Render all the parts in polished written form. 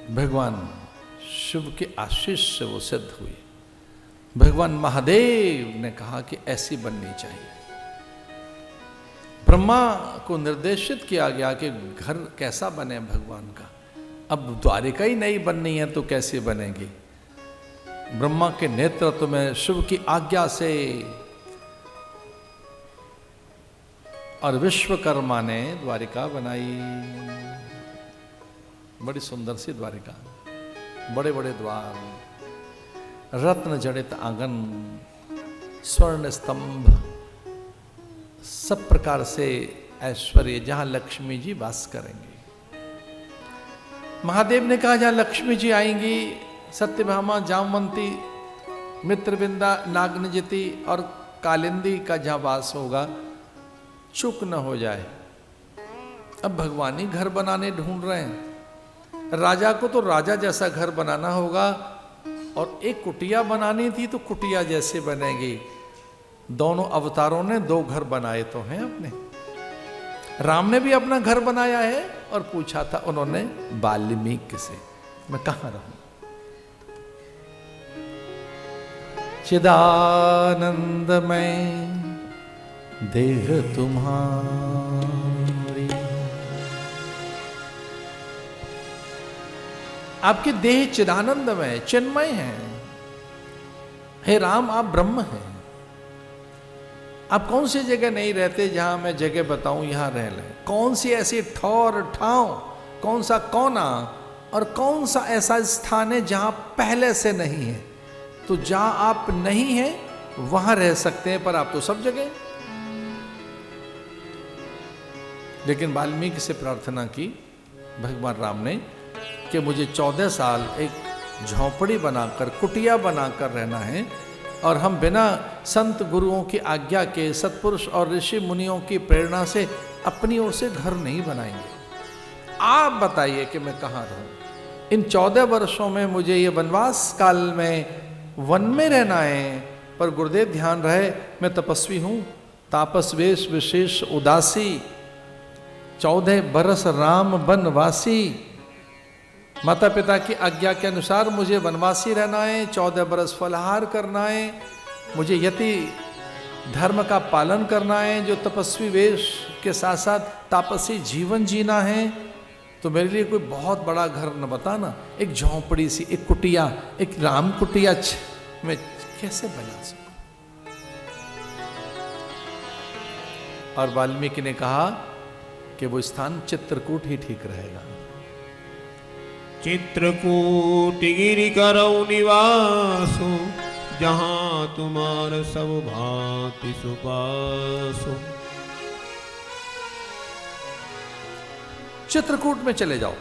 भगवान शिव के आशीष से वो सिद्ध हुई। भगवान महादेव ने कहा कि ऐसी बननी चाहिए। ब्रह्मा को निर्देशित किया गया कि घर कैसा बने भगवान का। अब द्वारिका ही नहीं बननी है तो कैसे बनेगी। ब्रह्मा के नेतृत्व में शिव की आज्ञा से और विश्वकर्मा ने द्वारिका बनाई। बड़ी सुंदर सी द्वारिका, बड़े बड़े द्वार, रत्न जड़ित आंगन, स्वर्ण स्तंभ, सब प्रकार से ऐश्वर्य, जहां लक्ष्मी जी वास करेंगे। महादेव ने कहा जहां लक्ष्मी जी आएंगी, सत्यभामा, जामवंती, मित्रविंदा, नागनजिति और कालिंदी का जहां वास होगा, चूक न हो जाए। अब भगवान ही घर बनाने ढूंढ रहे हैं। राजा को तो राजा जैसा घर बनाना होगा, और एक कुटिया बनानी थी तो कुटिया जैसे बनेगी। दोनों अवतारों ने दो घर बनाए तो हैं अपने। राम ने भी अपना घर बनाया है और पूछा था उन्होंने वाल्मीकि से, मैं कहां रहूं। चिदानंदमय देह तुम्हारी, आपकी देह चिदानंदमय चिन्मय है। हे राम, आप ब्रह्म हैं। आप कौन सी जगह नहीं रहते जहां मैं जगह बताऊं यहां रह लें। कौन सी ऐसी ठौर ठाव, कौन सा कोना और कौन सा ऐसा स्थान है जहां पहले से नहीं है। तो जहां आप नहीं हैं वहां रह सकते हैं, पर आप तो सब जगह। लेकिन वाल्मीकि से प्रार्थना की भगवान राम ने कि मुझे 14 साल एक झोंपड़ी बनाकर, कुटिया बनाकर रहना है, और हम बिना संत गुरुओं की आज्ञा के, सत्पुरुष और ऋषि मुनियों की प्रेरणा से अपनी ओर से घर नहीं बनाएंगे। आप बताइए कि मैं कहाँ रहूं। इन 14 वर्षों में मुझे ये वनवास काल में वन में रहना है, पर गुरुदेव ध्यान रहे मैं तपस्वी हूं, तापस वेश विशेष उदासी, 14 बरस राम वनवासी। माता पिता की आज्ञा के अनुसार मुझे वनवासी रहना है, 14 बरस फलाहार करना है, मुझे यति धर्म का पालन करना है, जो तपस्वी वेश के साथ साथ तापसी जीवन जीना है। तो मेरे लिए कोई बहुत बड़ा घर न बताना, एक झोंपड़ी सी, एक कुटिया, एक राम कुटिया मैं कैसे बना सकूं। और वाल्मीकि ने कहा कि वो स्थान चित्रकूट ही ठीक रहेगा। चित्रकूट गिरि करौ निवासो, जहां तुम्हार सब भांति सुपासो। चित्रकूट में चले जाओ।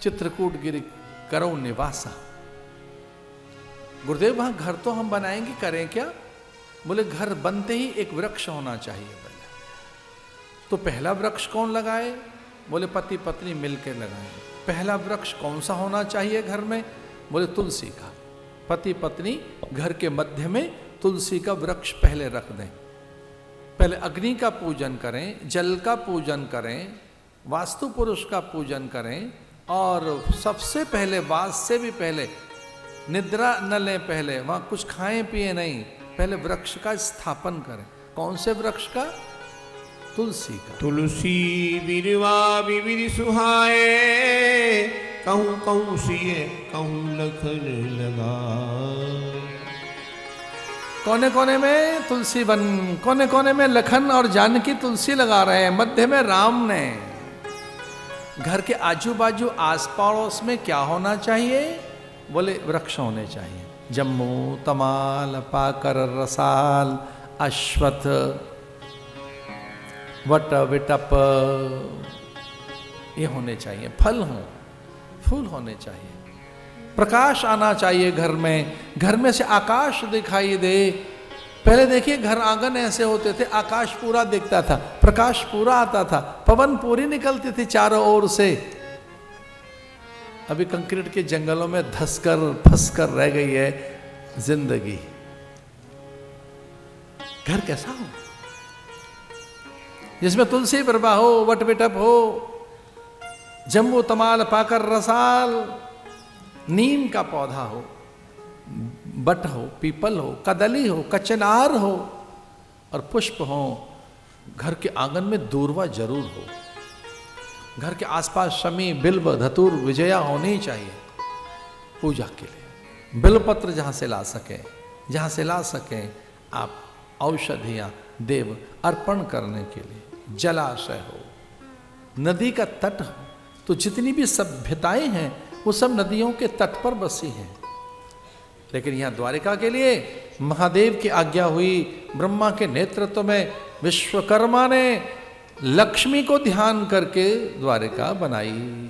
चित्रकूट गिरि करौ निवासा। गुरुदेव वहां घर तो हम बनाएंगे, करें क्या। बोले घर बनते ही एक वृक्ष होना चाहिए पहले। तो पहला वृक्ष कौन लगाए। बोले पति पत्नी मिलकर लगाएं। पहला वृक्ष कौन सा होना चाहिए घर में। बोले तुलसी का। पति पत्नी घर के मध्य में तुलसी का वृक्ष पहले रख दें। पहले अग्नि का पूजन करें, जल का पूजन करें, वास्तु पुरुष का पूजन करें, और सबसे पहले, वास से भी पहले, निद्रा न लें पहले, वहां कुछ खाएं पिए नहीं, पहले वृक्ष का स्थापन करें। कौन से वृक्ष का। तुलसी का। तुलसी बिरवा विविधि सुहाए, कहूँ कहूँ सिए कहूँ लखन लगा। कोने कोने में तुलसी वन, कोने कोने में लखन और जानकी तुलसी लगा रहे हैं, मध्य में राम ने। घर के आजू बाजू आस पड़ोस में क्या होना चाहिए। बोले वृक्ष होने चाहिए। जम्मू, तमाल, पाकर, रसाल, अश्वत्थ, वट, विटप, ये होने चाहिए। फल हो, फूल होने चाहिए। प्रकाश आना चाहिए घर में। घर में से आकाश दिखाई दे। पहले देखिए घर आंगन ऐसे होते थे, आकाश पूरा दिखता था, प्रकाश पूरा आता था, पवन पूरी निकलती थी चारों ओर से। अभी कंक्रीट के जंगलों में धसकर फंसकर रह गई है जिंदगी। घर कैसा हो जिसमें तुलसी प्रभा हो, वटविटप हो, जम्बू तमाल पाकर रसाल, नीम का पौधा हो, बट हो, पीपल हो, कदली हो, कचनार हो और पुष्प हो। घर के आंगन में दूर्वा जरूर हो। घर के आसपास शमी, बिल्व, धतूर, विजया होनी चाहिए पूजा के लिए। बिल्वपत्र जहाँ से ला सकें आप औषधियाँ देव अर्पण करने के लिए। जलाशय हो, नदी का तट हो, तो जितनी भी सभ्यताएं हैं वो सब नदियों के तट पर बसी हैं। लेकिन यहाँ द्वारिका के लिए महादेव की आज्ञा हुई। ब्रह्मा के नेतृत्व में विश्वकर्मा ने लक्ष्मी को ध्यान करके द्वारिका बनाई।